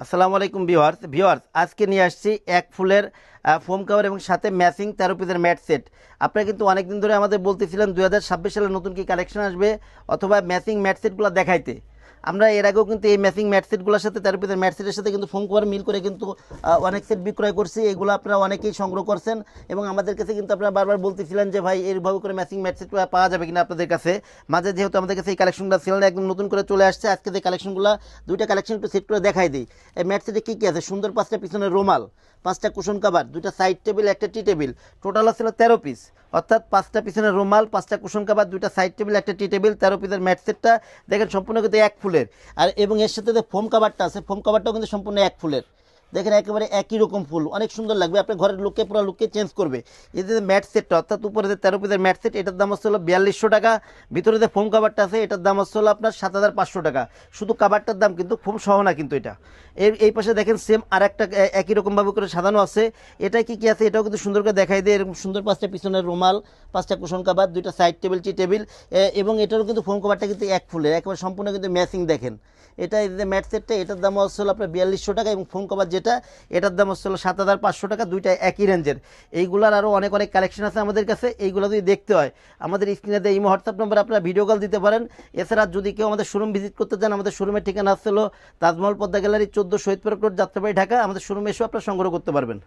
আসসালামু আলাইকুম ভিউয়ার্স আজকে নিয়ে আসছি এক ফুলের ফোম কভার এবং সাথে ম্যাচিং 13 পিসের ম্যাট সেট। আপনারা কিন্তু অনেক দিন ধরে আমাদের বলতেছিলেন 2026 সালে নতুন কি কালেকশন আসবে অথবা ম্যাচিং ম্যাট সেটগুলো দেখাইতে। আমরা এর আগেও কিন্তু এই ম্যাচিং ম্যাট সেটগুলোর সাথে 13 পিসের ম্যাট সেটের সাথে কিন্তু ফোম কভার মিল করে কিন্তু অনেক সেট বিক্রয় করছি। এগুলো আপনারা অনেকেই সংগ্রহ করছেন এবং আমাদের কাছে কিন্তু আপনারা বারবার বলতেছিলেন যে ভাই এইভাবে করে ম্যাচিং ম্যাট সেট পাওয়া যাবে কিনা আপনাদের কাছে। মাঝে যেহেতু আমাদের কাছে এই কালেকশনগুলো ছিল না, একদম নতুন করে চলে আসছে। আজকে যে কালেকশনগুলো দুইটা কালেকশন একটু সেট করে দেখাই দিই। এই ম্যাট সেটে কী কী আছে? সুন্দর 5টা পিছনের রুমাল, 5টা কুশন কাভার, 2টা সাইড টেবিল, একটা টি টেবিল, টোটাল ছিল 13 পিস। অর্থাৎ 5টা পিছনের রুমাল, 5টা কুশন কাভার, 2টা সাইড টেবিল, একটা টি টেবিল, 13 পিসের ম্যাট সেটটা দেখেন সম্পূর্ণ কিন্তু এক ফুলের। আর এবং এর সাথে যে ফোম কাভারটা আছে, ফোম কাভারটাও কিন্তু সম্পূর্ণ এক ফুলের। দেখেন একেবারে একই রকম ফুল, অনেক সুন্দর লাগবে, আপনার ঘরের লুককে পুরো লুককে চেঞ্জ করবে। এই যে ম্যাট সেটটা অর্থাৎ উপরে যে 13 পিসের ম্যাট সেট, এটার দাম হচ্ছে 4200 টাকা। ভিতরে যে ফোম কাভারটা আছে এটার দাম হচ্ছে আপনার 7500 টাকা। শুধু কাভারটার দাম, কিন্তু ফোম সহ না কিন্তু এটা। এই পাশে দেখেন সেম আর একটা একই রকমভাবে করে সাজানো আছে। এটা কি কি আছে এটাও কিন্তু সুন্দর করে দেখাই দেয়। এরকম সুন্দর 5টা পিছনের রুমাল, 5টা কুশন কাভার, 2টা সাইড টেবিল, টি টেবিল, এবং এটারও কিন্তু ফোম কাভারটা কিন্তু এক ফুলের, একেবারে সম্পূর্ণ কিন্তু ম্যাচিং। দেখেন এটা এই যে ম্যাট সেটটা, এটার দাম হচ্ছে আপনার 4200 টাকা এবং ফোম কভার যেটা এটার দাম হচ্ছে 7500 টাকা। দুইটা একই রেঞ্জের। এইগুলার আরও অনেক অনেক কালেকশন আছে আমাদের কাছে। এইগুলো যদি দেখতে হয় আমাদের স্ক্রিনে দেয় ইমো হোয়াটসঅ্যাপ নম্বরে আপনারা ভিডিও কল দিতে পারেন। এছাড়া যদি কেউ আমাদের শোরুম ভিজিট করতে চান, আমাদের শোরুমের ঠিকানা হচ্ছে তাজমহল পদ্মা গ্যালারি 14 শহীদপুর রোড, যাত্রাবাড়ি, ঢাকা। আমাদের শোরুমে এসেও আপনারা সংগ্রহ করতে পারবেন।